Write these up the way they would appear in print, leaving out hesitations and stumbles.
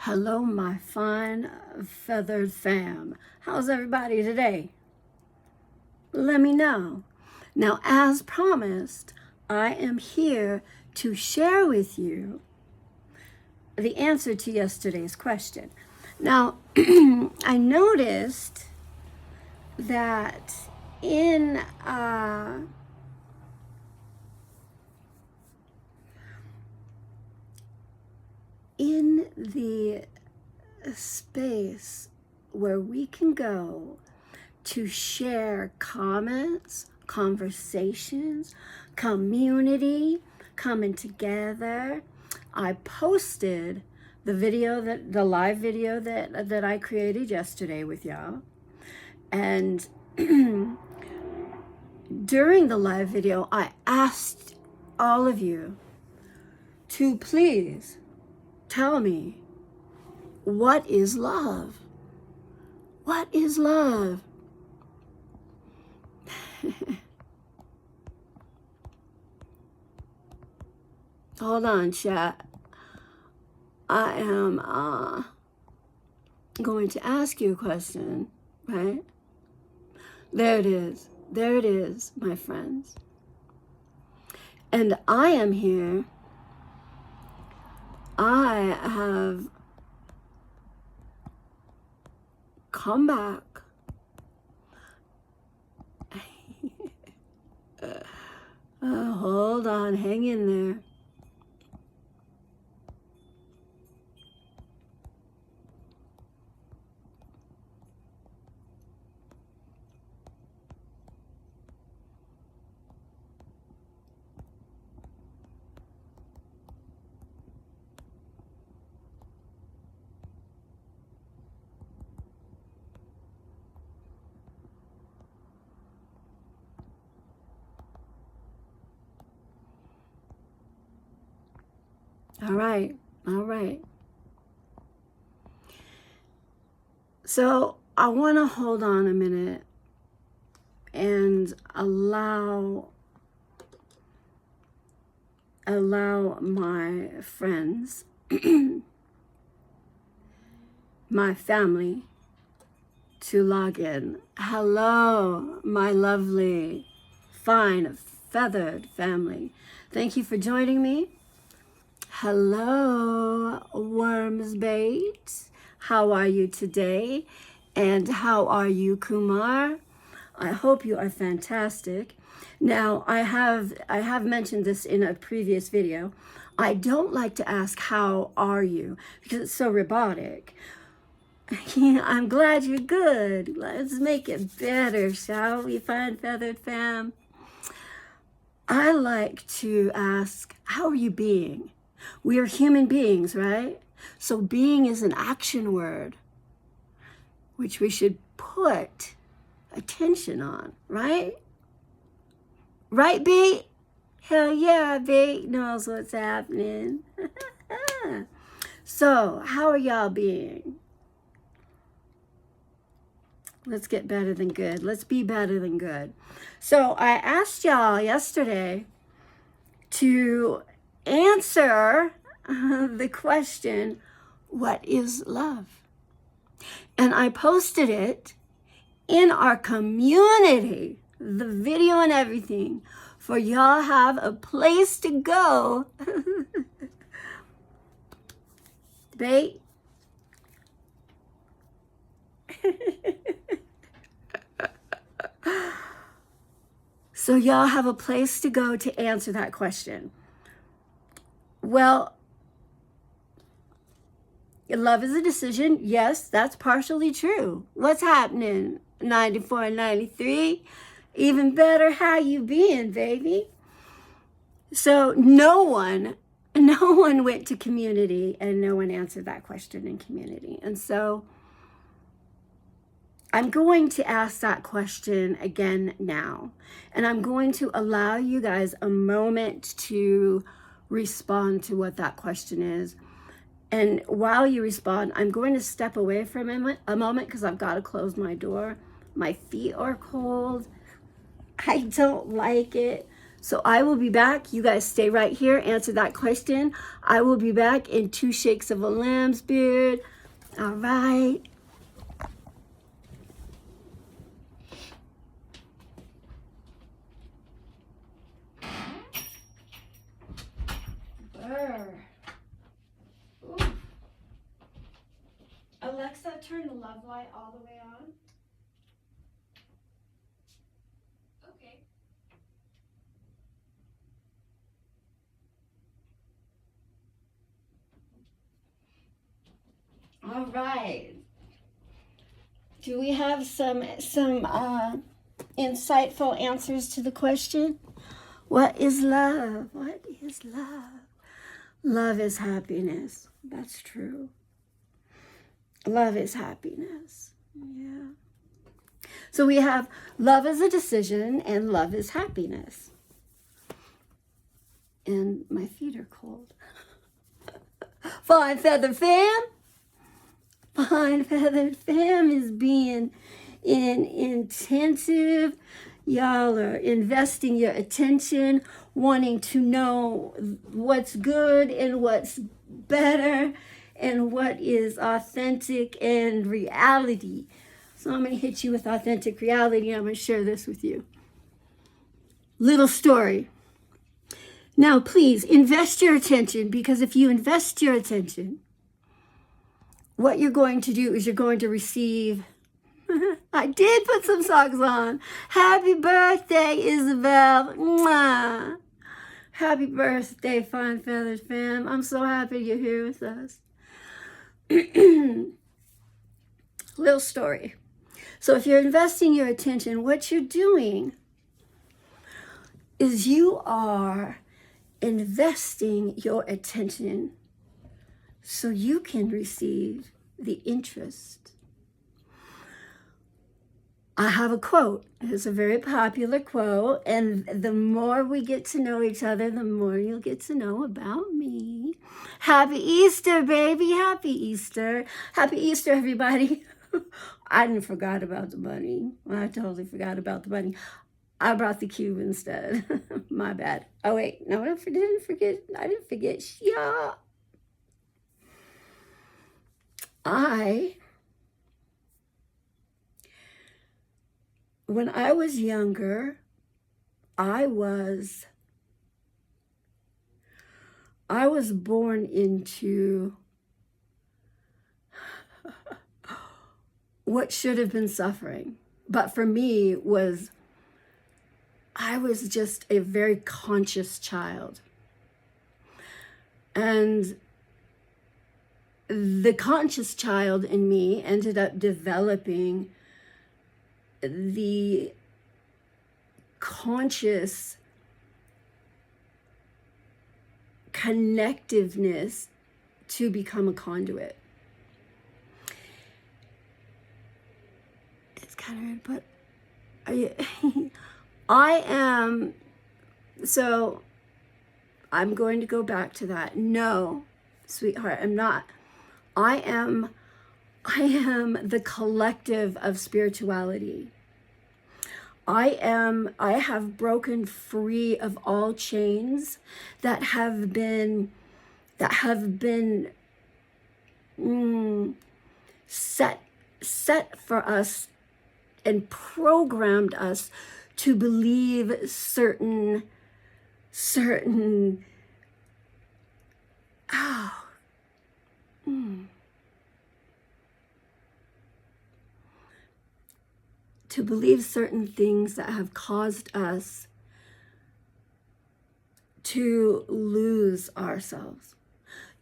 Hello, my fine feathered fam. How's everybody today? Let me know. Now, as promised, I am here to share with you the answer to yesterday's question. Now, I noticed that in the space where we can go to share comments, conversations, community, coming together, I posted the live video that I created yesterday with y'all. And during the live video, I asked all of you to please tell me, what is love? What is love? Hold on, chat. I am going to ask you a question, right? There it is. There it is, my friends. And I am here. I have come back. Hold on, hang in there. All right, all right. So I want to hold on a minute and allow my friends, my family, to log in. Hello, my lovely, fine, feathered family. Thank you for joining me. Hello, Wormsbait. How are you today? And how are you, Kumar? I hope you are fantastic. Now, I have mentioned this in a previous video. I don't like to ask, how are you? Because it's so robotic. I'm glad you're good. Let's make it better, shall we, fine feathered fam? I like to ask, how are you being? We are human beings, right? So being is an action word, which we should put attention on, right? Right, B? Hell yeah, B knows what's happening. So, how are y'all being? Let's get better than good. Let's be better than good. So, I asked y'all yesterday to answer the question, what is love? And I posted it in our community, the video and everything, for y'all have a place to go. Debate. So y'all have a place to go to answer that question. Well, love is a decision. Yes, that's partially true. What's happening? 94 and 93. Even better, how you been, baby? So no one went to community and no one answered that question in community. And so I'm going to ask that question again now. And I'm going to allow you guys a moment to respond to what that question is. And while you respond, I'm going to step away for a moment because I've got to close my door. My feet are cold. I don't like it. So I will be back. You guys stay right here. Answer that question. I will be back in 2 shakes of a lamb's beard. All right. Alexa, turn the love light all the way on. Okay. All right. Do we have some insightful answers to the question? What is love? What is love? Love is happiness. That's true. Love is happiness. Yeah. So we have love is a decision and love is happiness. And my feet are cold. Fine Feathered Fam. Fine Feathered Fam is being intensive. Y'all are investing your attention, wanting to know what's good and what's better and what is authentic and reality. So I'm going to hit you with authentic reality. I'm going to share this with you. Little story. Now, please invest your attention, because if you invest your attention, what you're going to do is you're going to receive. I did put some socks on. Happy birthday, Isabel. Mwah. Happy birthday, Fine Feathers fam. I'm so happy you're here with us. Little story. So if you're investing your attention, what you're doing is you are investing your attention so you can receive the interest. I have a quote. It's a very popular quote, and the more we get to know each other, the more you'll get to know about me. Happy Easter, baby. Happy Easter. Happy Easter, everybody. I didn't forget about the bunny. I totally forgot about the bunny. I brought the cube instead. My bad. Oh, wait. No, I didn't forget. I didn't forget. Yeah. When I was younger, I was born into what should have been suffering. But for me, I was just a very conscious child. And the conscious child in me ended up developing the conscious connectiveness to become a conduit. It's kind of weird, but so I'm going to go back to that. No, sweetheart, I'm not. I am the collective of spirituality. I have broken free of all chains that have been set for us and programmed us to believe certain to believe certain things that have caused us to lose ourselves,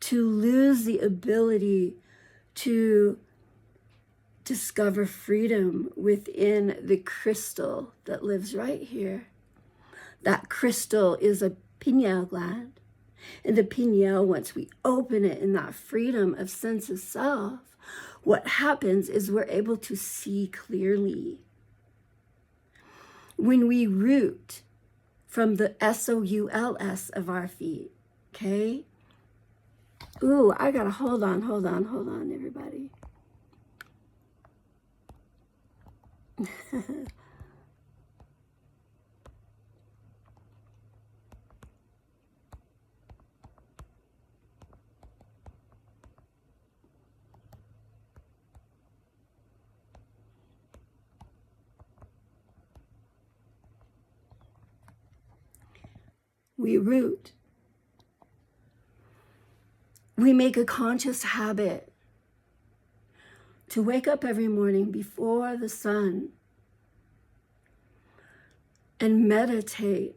to lose the ability to discover freedom within the crystal that lives right here. That crystal is a pineal gland. And the pineal, once we open it in that freedom of sense of self, what happens is we're able to see clearly. When we root from the SOULS of our feet, okay? Ooh, I gotta hold on, everybody. we root. We make a conscious habit to wake up every morning before the sun and meditate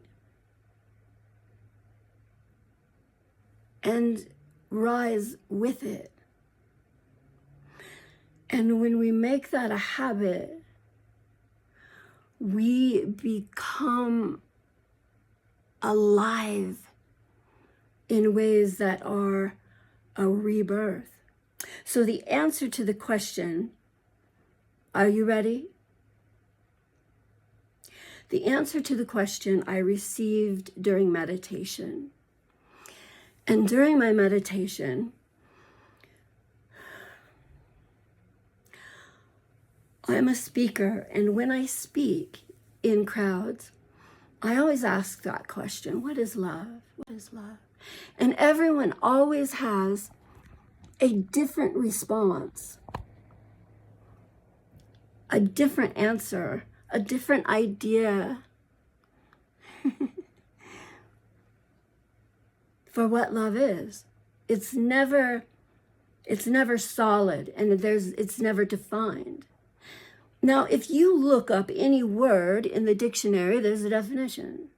and rise with it. And when we make that a habit, we become alive in ways that are a rebirth. So the answer to the question, are you ready? The answer to the question I received during meditation. And during my meditation, I'm a speaker, and when I speak in crowds, I always ask that question, what is love? What is love? And everyone always has a different response, a different answer, a different idea for what love is. It's never solid, and it's never defined. Now, if you look up any word in the dictionary, there's a definition.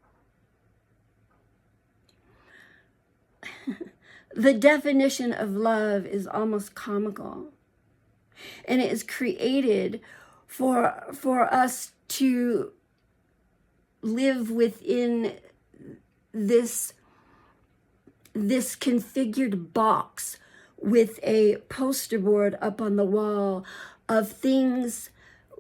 The definition of love is almost comical. And it is created for us to live within this configured box with a poster board up on the wall of things,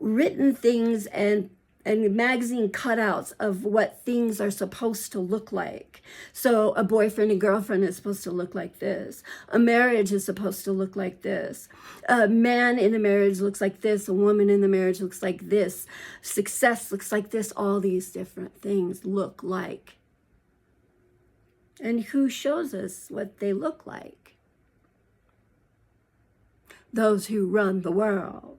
written things, and magazine cutouts of what things are supposed to look like. So a boyfriend and girlfriend is supposed to look like this. A marriage is supposed to look like this. A man in a marriage looks like this. A woman in the marriage looks like this. Success looks like this. All these different things look like. And who shows us what they look like? Those who run the world.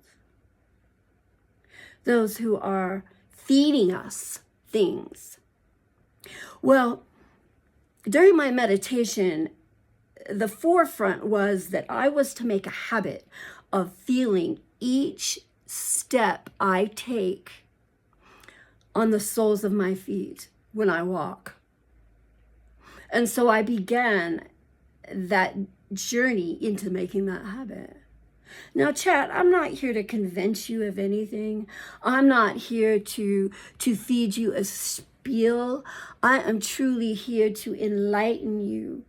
Those who are feeding us things. Well, during my meditation, the forefront was that I was to make a habit of feeling each step I take on the soles of my feet when I walk. And so I began that journey into making that habit. Now, chat, I'm not here to convince you of anything. I'm not here to feed you a spiel. I am truly here to enlighten you.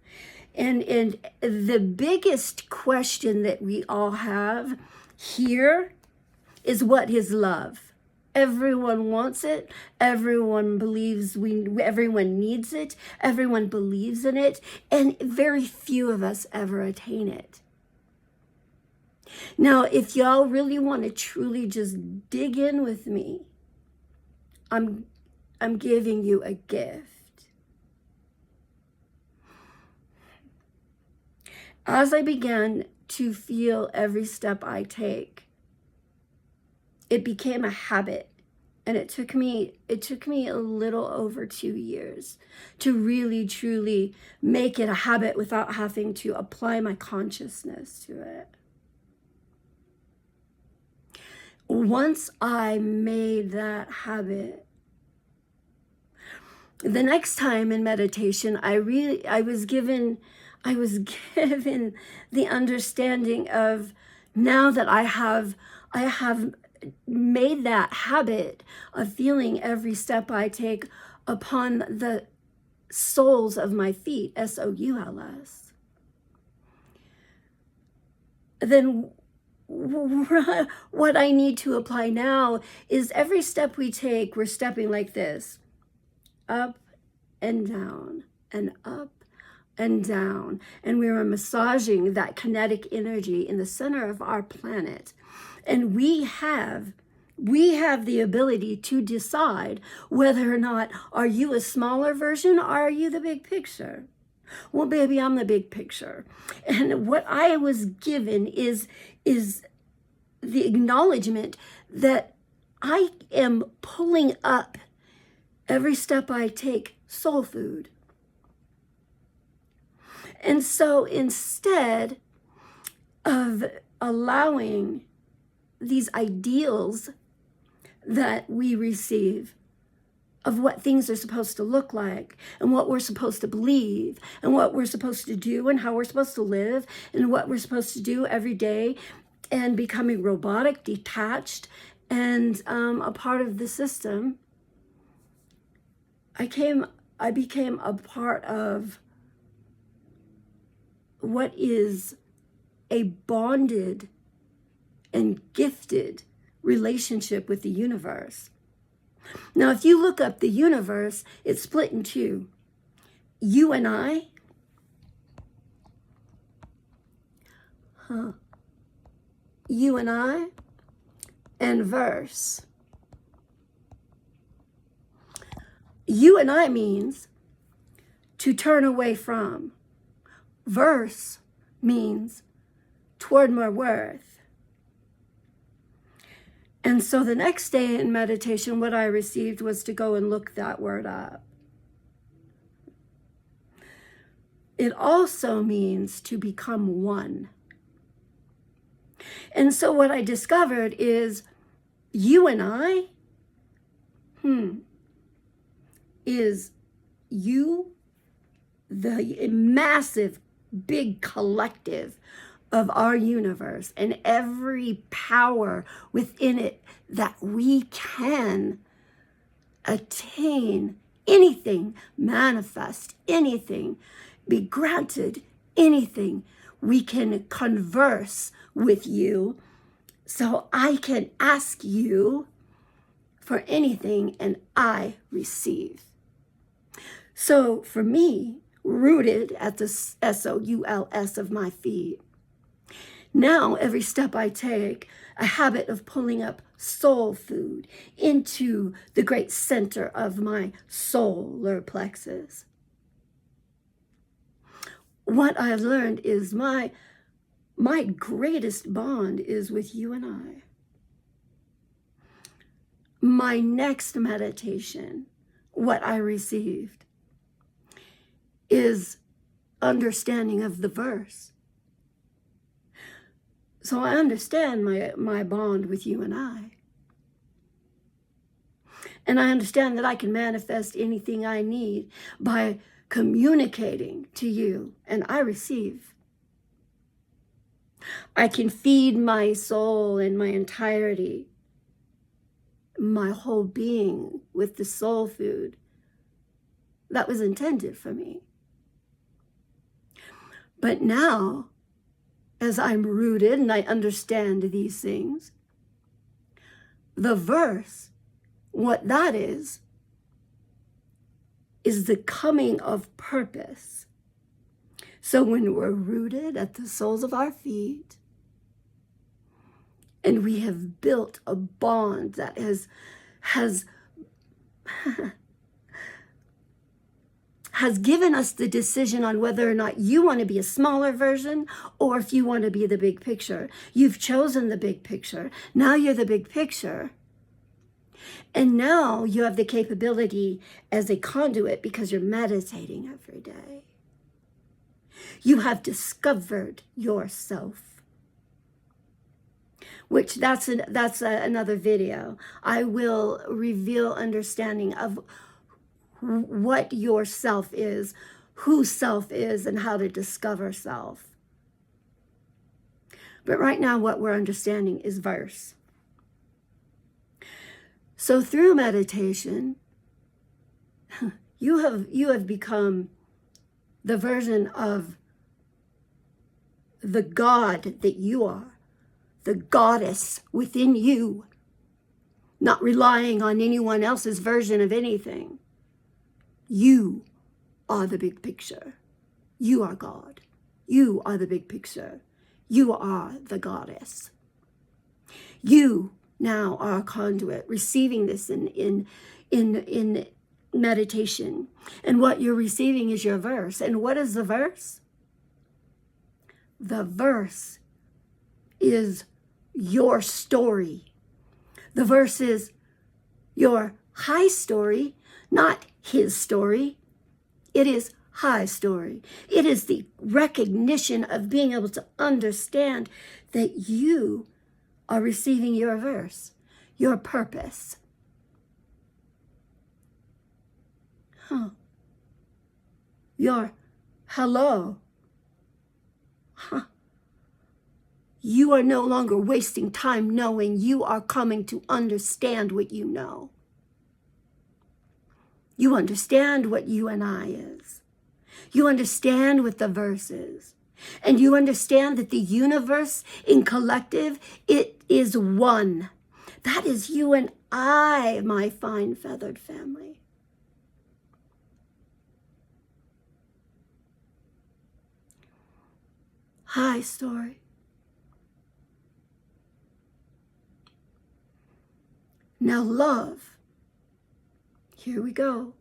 And the biggest question that we all have here is, what is love? Everyone wants it. Everyone believes everyone needs it. Everyone believes in it. And very few of us ever attain it. Now, if y'all really want to truly just dig in with me, I'm giving you a gift. As I began to feel every step I take, it became a habit. And it took me a little over 2 years to really, truly make it a habit without having to apply my consciousness to it. Once I made that habit, the next time in meditation, I was given the understanding of, now that I have made that habit of feeling every step I take upon the soles of my feet, SOULS, then what I need to apply now is every step we take, we're stepping like this, up and down and up and down. And we are massaging that kinetic energy in the center of our planet. And we have the ability to decide whether or not, are you a smaller version or are you the big picture? Well, baby, I'm the big picture. And what I was given is the acknowledgement that I am pulling up every step I take soul food. And so instead of allowing these ideals that we receive of what things are supposed to look like and what we're supposed to believe and what we're supposed to do and how we're supposed to live and what we're supposed to do every day, and becoming robotic, detached, and a part of the system, I became a part of what is a bonded and gifted relationship with the universe. Now, if you look up the universe, it's split in two. You and I, you and I, and verse. You and I means to turn away from. Verse means toward my worth. And so the next day in meditation, what I received was to go and look that word up. It also means to become one. And so what I discovered is you and I, is you, the massive, big collective of our universe, and every power within it that we can attain anything, manifest anything, be granted anything. We can converse with you, so I can ask you for anything and I receive. So for me, rooted at the SOULS of my feet, now, every step I take, a habit of pulling up soul food into the great center of my solar plexus. What I've learned is my greatest bond is with you and I. My next meditation, what I received, is understanding of the verse. So I understand my bond with you and I. And I understand that I can manifest anything I need by communicating to you, and I receive. I can feed my soul and my entirety, my whole being, with the soul food that was intended for me. But now, as I'm rooted and I understand these things, the verse, what that is the coming of purpose. So when we're rooted at the soles of our feet, and we have built a bond that has given us the decision on whether or not you want to be a smaller version or if you want to be the big picture. You've chosen the big picture. Now you're the big picture. And now you have the capability as a conduit because you're meditating every day. You have discovered yourself, which that's another video. I will reveal understanding of what your self is, who self is, and how to discover self. But right now, what we're understanding is verse. So through meditation, you have become the version of the God that you are, the goddess within you, not relying on anyone else's version of anything. You are the big picture. You are God. You are the big picture. You are the goddess. You now are a conduit, receiving this in meditation. And what you're receiving is your verse. And what is the verse? The verse is your story. The verse is your high story, not his story. It is high story. It is the recognition of being able to understand that you are receiving your verse, your purpose. Your hello. You are no longer wasting time knowing. You are coming to understand what you know. You understand what you and I is. You understand what the verse is. And you understand that the universe in collective, it is one. That is you and I, my fine feathered family. High story. Now love. Here we go.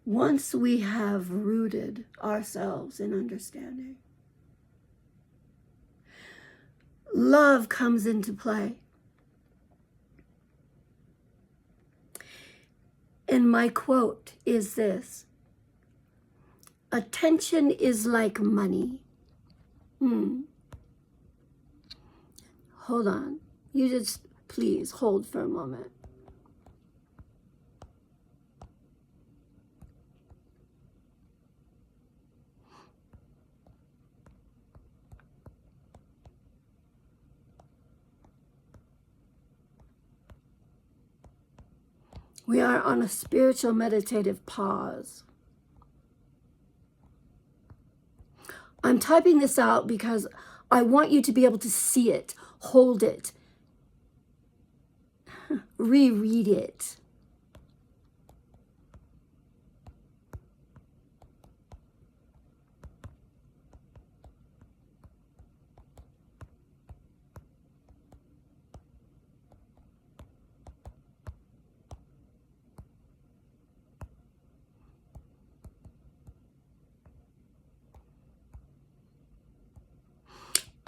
Once we have rooted ourselves in understanding, love comes into play. And my quote is this: attention is like money. Hold on. You just please hold for a moment. We are on a spiritual meditative pause. I'm typing this out because I want you to be able to see it, hold it, reread it.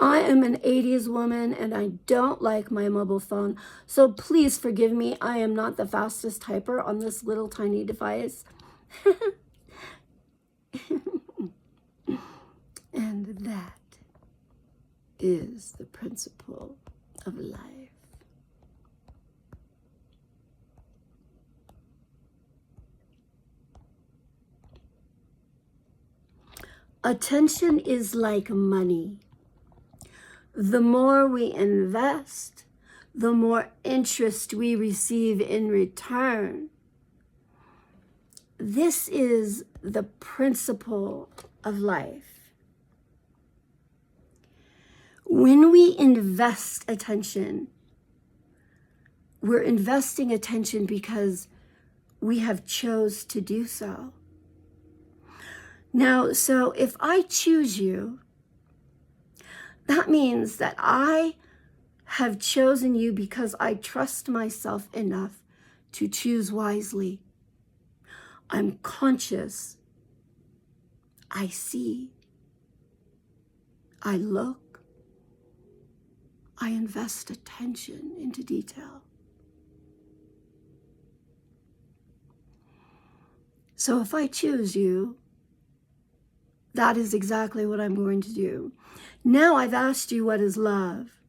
I am an 80s woman and I don't like my mobile phone, so please forgive me. I am not the fastest typer on this little tiny device. And that is the principle of life. Attention is like money. The more we invest, the more interest we receive in return. This is the principle of life. When we invest attention, we're investing attention because we have chose to do so. Now, so if I choose you, that means that I have chosen you because I trust myself enough to choose wisely. I'm conscious. I see. I look. I invest attention into detail. So if I choose you, that is exactly what I'm going to do. Now I've asked you, what is love?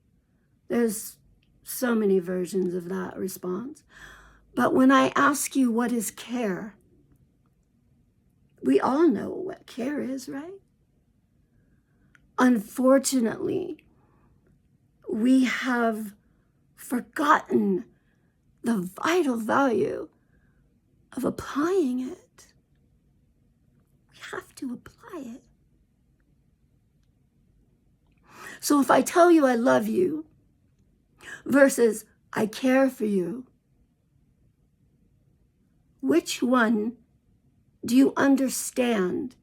There's so many versions of that response. But when I ask you, what is care? We all know what care is, right? Unfortunately, we have forgotten the vital value of applying it. We have to apply it. So if I tell you I love you versus I care for you, which one do you understand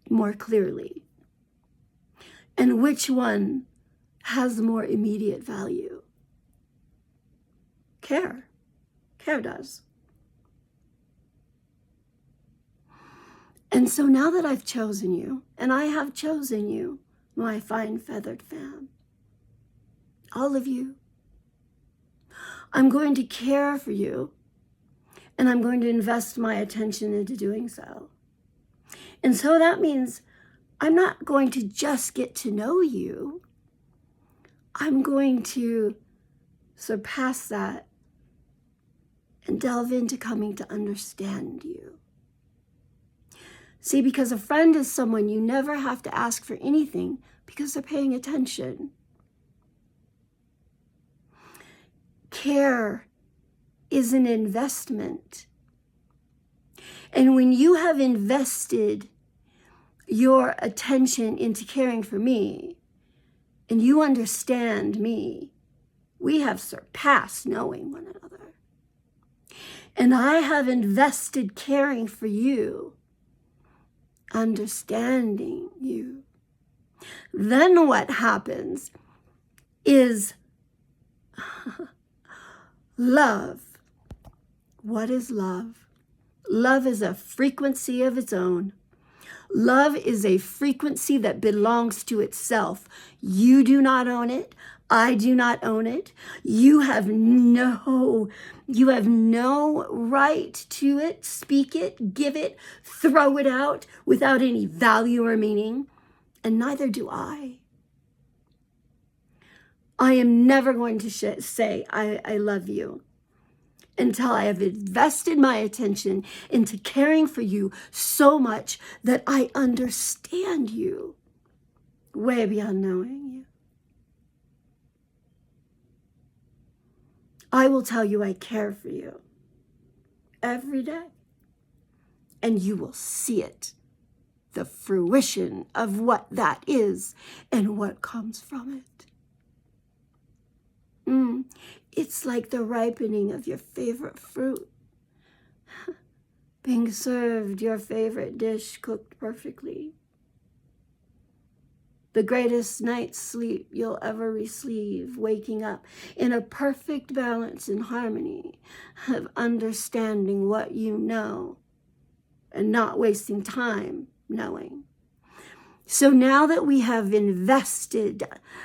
more clearly? And which one has more immediate value? Care. Care does. And so now that I've chosen you, and I have chosen you, my fine feathered fam, all of you, I'm going to care for you and I'm going to invest my attention into doing so. And so that means I'm not going to just get to know you. I'm going to surpass that and delve into coming to understand you. See, because a friend is someone you never have to ask for anything because they're paying attention. Care is an investment. And when you have invested your attention into caring for me, and you understand me, we have surpassed knowing one another. And I have invested caring for you, understanding you. Then what happens is love. What is love? Love is a frequency of its own. Love is a frequency that belongs to itself. You do not own it. I do not own it. You have no right to it, speak it, give it, throw it out without any value or meaning, and neither do I. I am never going to say I love you until I have invested my attention into caring for you so much that I understand you way beyond knowing you. I will tell you I care for you every day, and you will see it, the fruition of what that is and what comes from it. It's like the ripening of your favorite fruit, being served your favorite dish cooked perfectly. The greatest night's sleep you'll ever receive, waking up in a perfect balance and harmony of understanding what you know and not wasting time knowing. So now that we have invested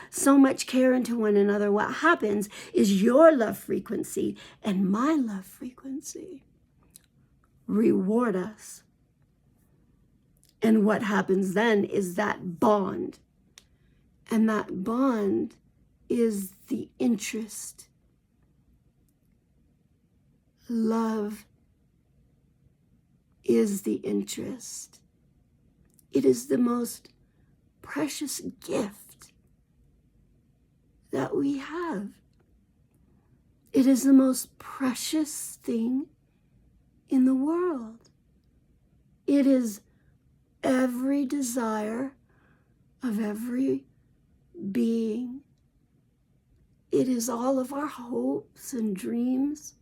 so much care into one another, what happens is your love frequency and my love frequency reward us. And what happens then is that bond. And that bond is the interest. Love is the interest. It is the most precious gift that we have. It is the most precious thing in the world. It is every desire of every being. It is all of our hopes and dreams.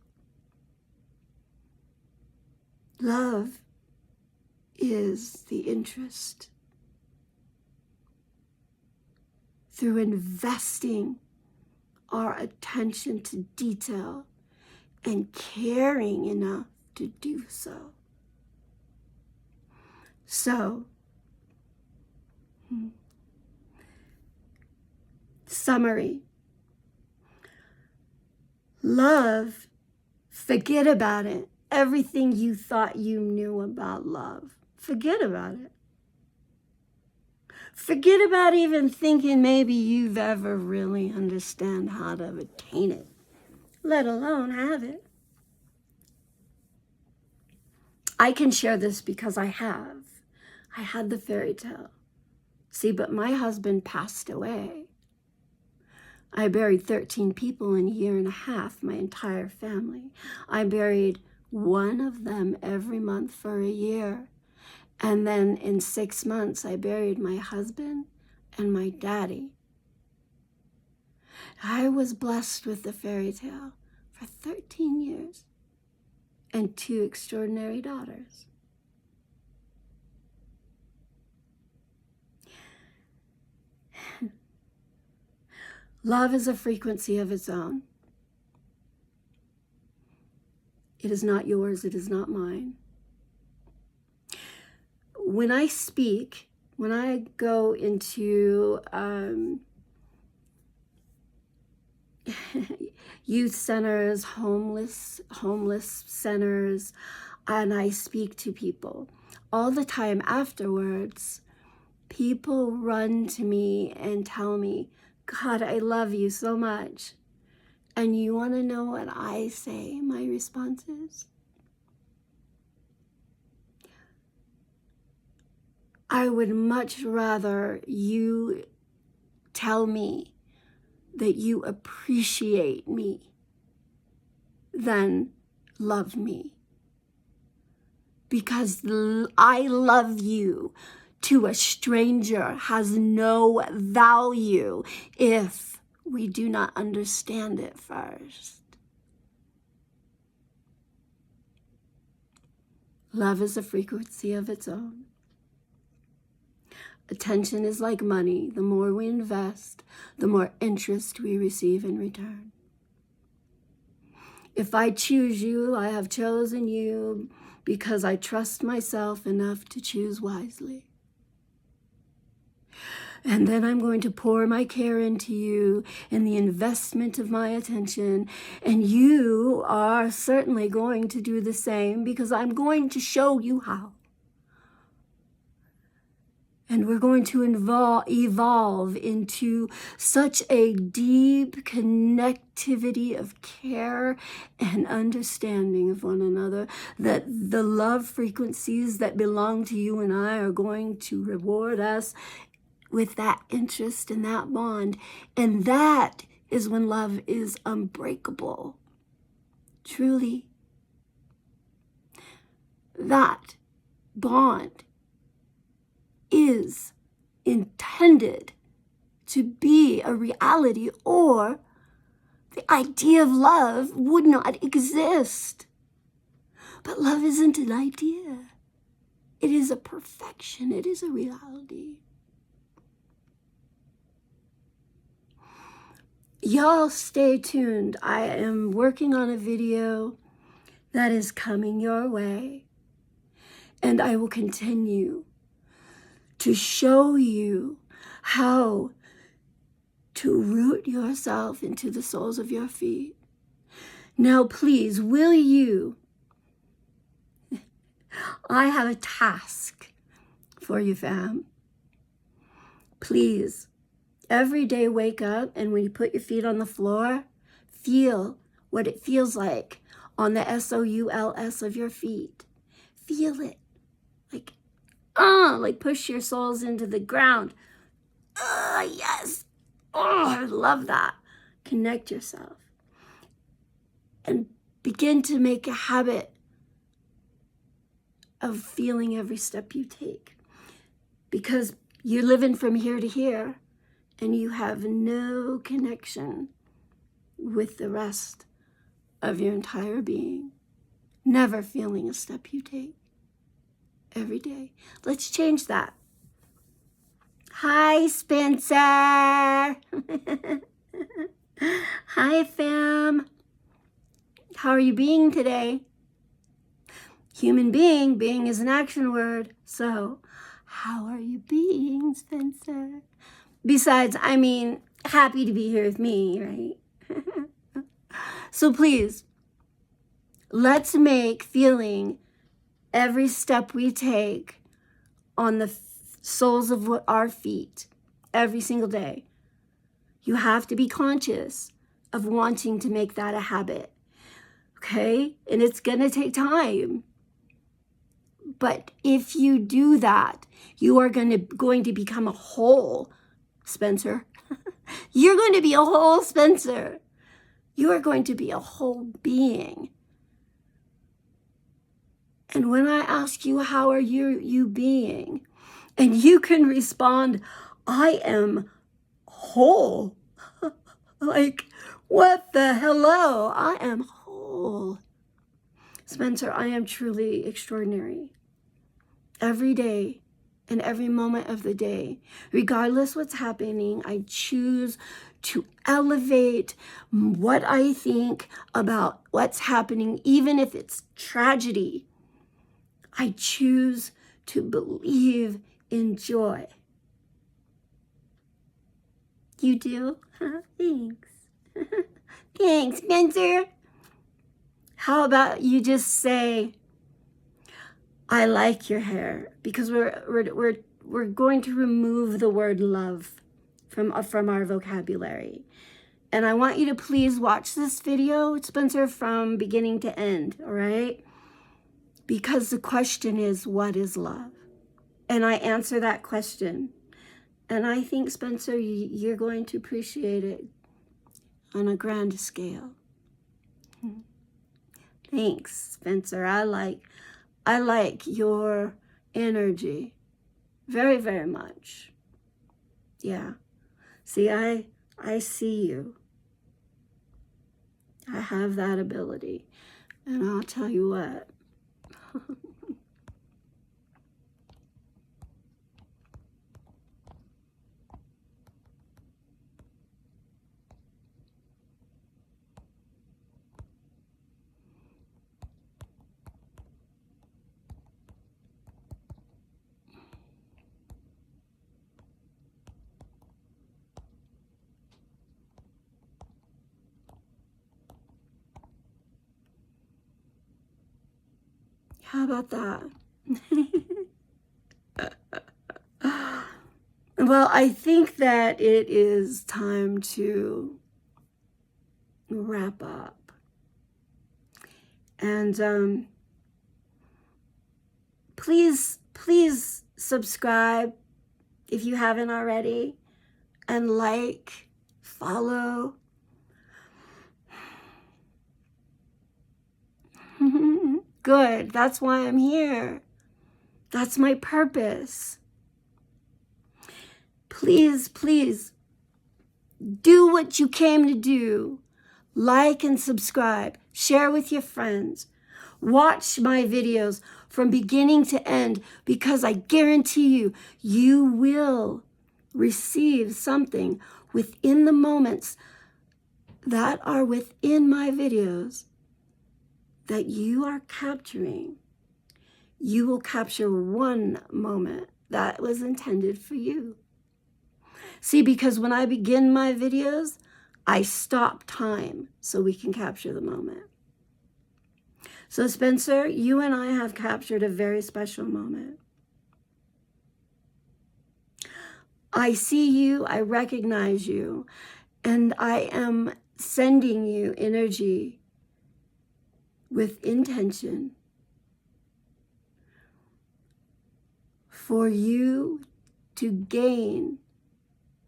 Love is the interest. Through investing our attention to detail and caring enough to do so. So, summary. Love, forget about it. Everything you thought you knew about love, forget about it. Forget about even thinking maybe you've ever really understand how to attain it, let alone have it. I can share this because I have. I had the fairy tale. See, but my husband passed away. I buried 13 people in a year and a half, my entire family. I buried one of them every month for a year. And then in 6 months, I buried my husband and my daddy. I was blessed with the fairy tale for 13 years and 2 extraordinary daughters. Love is a frequency of its own. It is not yours, it is not mine. When I speak, when I go into youth centers, homeless centers, and I speak to people all the time afterwards. People run to me and tell me, God, I love you so much. And you want to know what I say? My response is, I would much rather you tell me that you appreciate me than love me. Because I love you to a stranger has no value if we do not understand it first. Love is a frequency of its own. Attention is like money. The more we invest, the more interest we receive in return. If I choose you, I have chosen you because I trust myself enough to choose wisely. And then I'm going to pour my care into you and the investment of my attention. And you are certainly going to do the same because I'm going to show you how. And we're going to evolve into such a deep connectivity of care and understanding of one another that the love frequencies that belong to you and I are going to reward us with that interest and that bond. And that is when love is unbreakable. Truly. That bond is intended to be a reality, or the idea of love would not exist. But love isn't an idea. It is a perfection. It is a reality. Y'all stay tuned. I am working on a video that is coming your way, and I will continue to show you how to root yourself into the soles of your feet. Now, please, will you? I have a task for you, fam. Please, every day wake up, and when you put your feet on the floor, feel what it feels like on the SOULS of your feet. Feel it. Like push your soles into the ground. Yes. I love that. Connect yourself. And begin to make a habit of feeling every step you take. Because you're living from here to here, and you have no connection with the rest of your entire being. Never feeling a step you take. Every day. Let's change that. Hi, Spencer. Hi, fam. How are you being today? Human being. Being is an action word. So, how are you being, Spencer? Besides, happy to be here with me, right? So please, let's make feeling every step we take on the soles of our feet every single day. You have to be conscious of wanting to make that a habit, okay? And it's going to take time. But if you do that, you are going to become a whole Spencer. You're going to be a whole Spencer. You are going to be a whole being. And when I ask you, how are you being? And you can respond, I am whole. Like, what the hello? I am whole. Spencer, I am truly extraordinary. Every day and every moment of the day, regardless what's happening, I choose to elevate what I think about what's happening, even if it's tragedy. I choose to believe in joy. You do? Thanks. Thanks, Spencer. How about you just say, I like your hair, because we're going to remove the word love from our vocabulary. And I want you to please watch this video, Spencer, from beginning to end, all right? Because the question is, what is love? And I answer that question. And I think, Spencer, you're going to appreciate it on a grand scale. Thanks, Spencer. I like your energy very, very much. Yeah. See, I see you. I have that ability. And I'll tell you what. How about that? Well, I think that it is time to wrap up. And please subscribe if you haven't already, and like, follow. Good. That's why I'm here. That's my purpose. Please do what you came to do. Like and subscribe. Share with your friends. Watch my videos from beginning to end, because I guarantee you, you will receive something within the moments that are within my videos that you are capturing. You will capture one moment that was intended for you. See, because when I begin my videos, I stop time so we can capture the moment. So Spencer, you and I have captured a very special moment. I see you, I recognize you, and I am sending you energy with intention for you to gain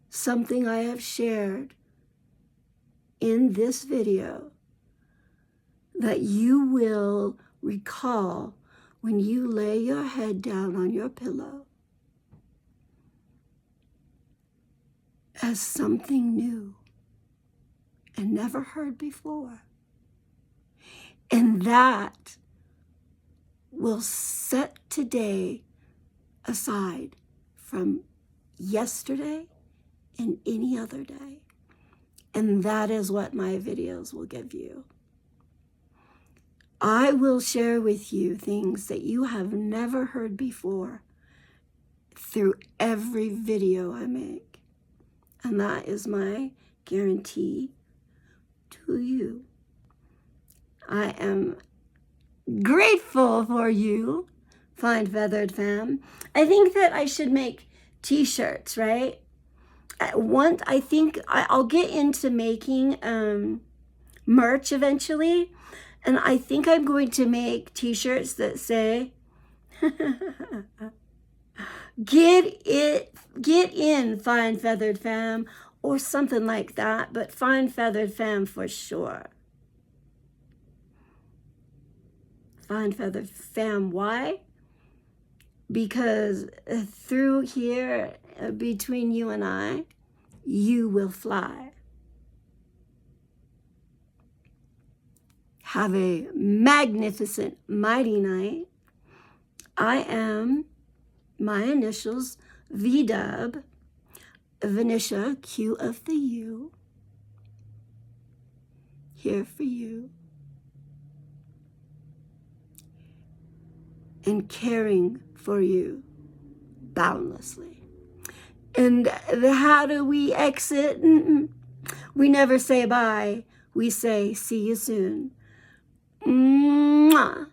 something I have shared in this video that you will recall when you lay your head down on your pillow as something new and never heard before. And that will set today aside from yesterday and any other day. And that is what my videos will give you. I will share with you things that you have never heard before through every video I make. And that is my guarantee to you. I am grateful for you, Fine Feathered Fam. I think that I should make t-shirts, right? I think I'll get into making merch eventually. And I think I'm going to make t-shirts that say, get in, Fine Feathered Fam, or something like that, but Fine Feathered Fam for sure. Fine Feathered Fam, why? Because through here, between you and I, you will fly. Have a magnificent, mighty night. I am, my initials, VDub, Venetia, Q of the U, here for you, and caring for you boundlessly. And how do we exit? We never say bye. We say see you soon. Mwah.